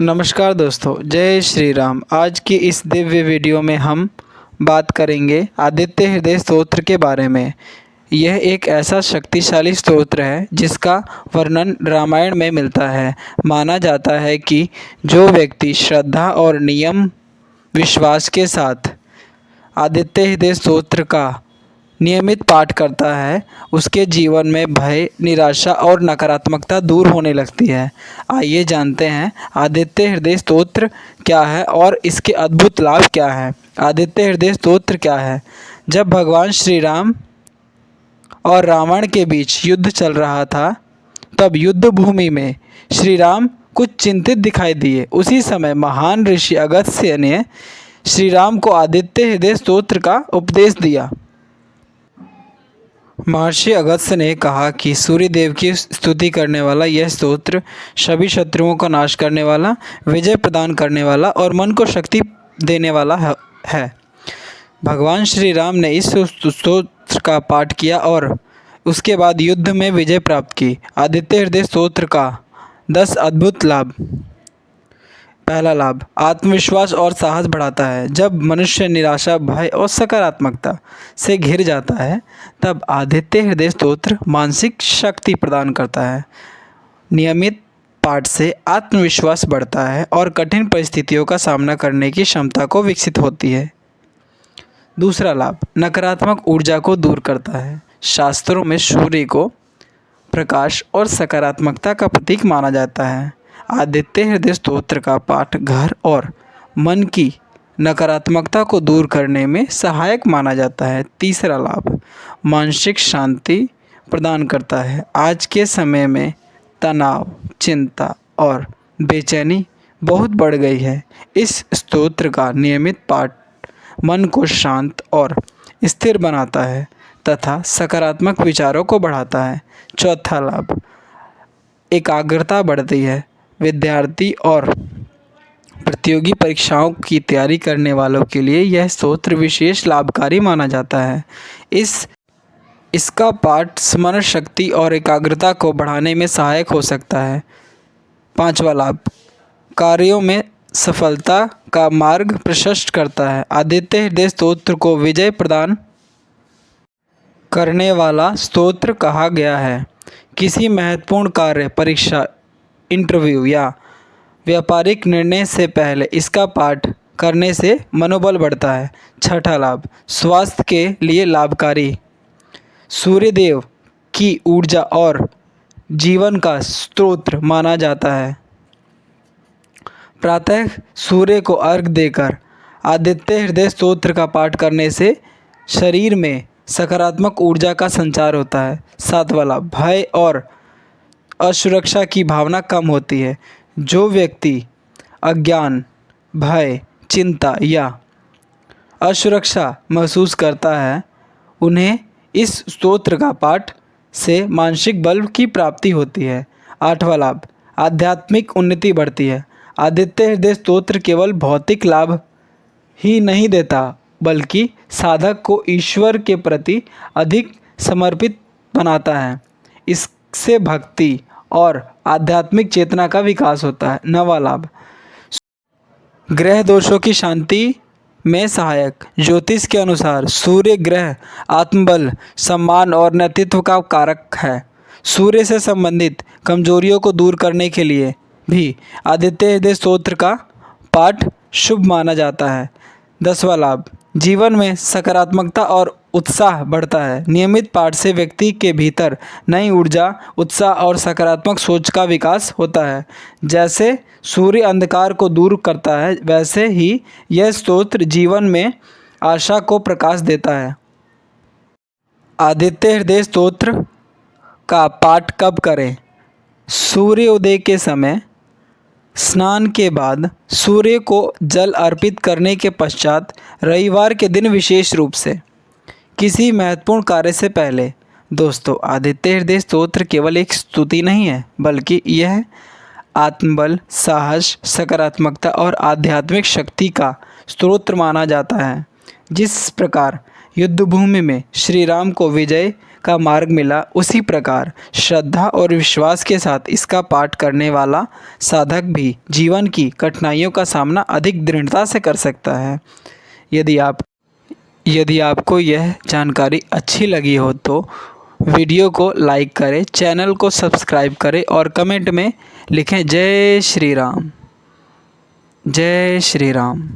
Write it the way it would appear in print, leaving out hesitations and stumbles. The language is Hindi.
नमस्कार दोस्तों, जय श्री राम। आज की इस दिव्य वीडियो में हम बात करेंगे आदित्य हृदय स्तोत्र के बारे में। यह एक ऐसा शक्तिशाली स्तोत्र है जिसका वर्णन रामायण में मिलता है। माना जाता है कि जो व्यक्ति श्रद्धा और नियम विश्वास के साथ आदित्य हृदय स्तोत्र का नियमित पाठ करता है, उसके जीवन में भय, निराशा और नकारात्मकता दूर होने लगती है। आइए जानते हैं आदित्य हृदय स्तोत्र क्या है और इसके अद्भुत लाभ क्या हैं। आदित्य हृदय स्तोत्र क्या है? जब भगवान श्री राम और रावण के बीच युद्ध चल रहा था, तब युद्ध भूमि में श्री राम कुछ चिंतित दिखाई दिए। उसी समय महान ऋषि अगस्त्य ने श्री राम को आदित्य हृदय स्तोत्र का उपदेश दिया। महर्षि अगस्त्य ने कहा कि सूर्य देव की स्तुति करने वाला यह स्तोत्र सभी शत्रुओं का नाश करने वाला, विजय प्रदान करने वाला और मन को शक्ति देने वाला है। भगवान श्री राम ने इस स्तोत्र का पाठ किया और उसके बाद युद्ध में विजय प्राप्त की। आदित्य हृदय स्तोत्र का 10 अद्भुत लाभ। पहला लाभ, आत्मविश्वास और साहस बढ़ाता है। जब मनुष्य निराशा, भय और सकारात्मकता से घिर जाता है, तब आदित्य हृदय स्तोत्र मानसिक शक्ति प्रदान करता है। नियमित पाठ से आत्मविश्वास बढ़ता है और कठिन परिस्थितियों का सामना करने की क्षमता को विकसित होती है। दूसरा लाभ, नकारात्मक ऊर्जा को दूर करता है। शास्त्रों में सूर्य को प्रकाश और सकारात्मकता का प्रतीक माना जाता है। आदित्य हृदय स्तोत्र का पाठ घर और मन की नकारात्मकता को दूर करने में सहायक माना जाता है। तीसरा लाभ, मानसिक शांति प्रदान करता है। आज के समय में तनाव, चिंता और बेचैनी बहुत बढ़ गई है। इस स्तोत्र का नियमित पाठ मन को शांत और स्थिर बनाता है तथा सकारात्मक विचारों को बढ़ाता है। चौथा लाभ, एकाग्रता बढ़ती है। विद्यार्थी और प्रतियोगी परीक्षाओं की तैयारी करने वालों के लिए यह स्तोत्र विशेष लाभकारी माना जाता है। इसका पाठ स्मरण शक्ति और एकाग्रता को बढ़ाने में सहायक हो सकता है। पांचवा लाभ, कार्यों में सफलता का मार्ग प्रशस्त करता है। आदित्य हृदय स्तोत्र को विजय प्रदान करने वाला स्तोत्र कहा गया है। किसी महत्वपूर्ण कार्य, परीक्षा, इंटरव्यू या व्यापारिक निर्णय से पहले इसका पाठ करने से मनोबल बढ़ता है। छठा लाभ, स्वास्थ्य के लिए लाभकारी। सूर्यदेव की ऊर्जा और जीवन का स्रोत माना जाता है। प्रातः सूर्य को अर्घ्य देकर आदित्य हृदय स्तोत्र का पाठ करने से शरीर में सकारात्मक ऊर्जा का संचार होता है। सातवां लाभ, भय और असुरक्षा की भावना कम होती है। जो व्यक्ति अज्ञान, भय, चिंता या असुरक्षा महसूस करता है, उन्हें इस स्तोत्र का पाठ से मानसिक बल की प्राप्ति होती है। आठवां लाभ, आध्यात्मिक उन्नति बढ़ती है। आदित्य हृदय स्तोत्र केवल भौतिक लाभ ही नहीं देता, बल्कि साधक को ईश्वर के प्रति अधिक समर्पित बनाता है। इससे भक्ति और आध्यात्मिक चेतना का विकास होता है। नवा लाभ, ग्रह दोषों की शांति में सहायक। ज्योतिष के अनुसार सूर्य ग्रह आत्मबल, सम्मान और नेतृत्व का कारक है। सूर्य से संबंधित कमजोरियों को दूर करने के लिए भी आदित्य हृदय स्तोत्र का पाठ शुभ माना जाता है। 10वां लाभ, जीवन में सकारात्मकता और उत्साह बढ़ता है। नियमित पाठ से व्यक्ति के भीतर नई ऊर्जा, उत्साह और सकारात्मक सोच का विकास होता है। जैसे सूर्य अंधकार को दूर करता है, वैसे ही यह स्तोत्र जीवन में आशा को प्रकाश देता है। आदित्य हृदय स्तोत्र का पाठ कब करें? सूर्योदय के समय, स्नान के बाद, सूर्य को जल अर्पित करने के पश्चात, रविवार के दिन विशेष रूप से, किसी महत्वपूर्ण कार्य से पहले। दोस्तों, आदित्य हृदय स्तोत्र केवल एक स्तुति नहीं है, बल्कि यह आत्मबल, साहस, सकारात्मकता और आध्यात्मिक शक्ति का स्रोत माना जाता है। जिस प्रकार युद्ध भूमि में श्री राम को विजय का मार्ग मिला, उसी प्रकार श्रद्धा और विश्वास के साथ इसका पाठ करने वाला साधक भी जीवन की कठिनाइयों का सामना अधिक दृढ़ता से कर सकता है। यदि आपको यह जानकारी अच्छी लगी हो तो वीडियो को लाइक करें, चैनल को सब्सक्राइब करें और कमेंट में लिखें जय श्री राम। जय श्री राम।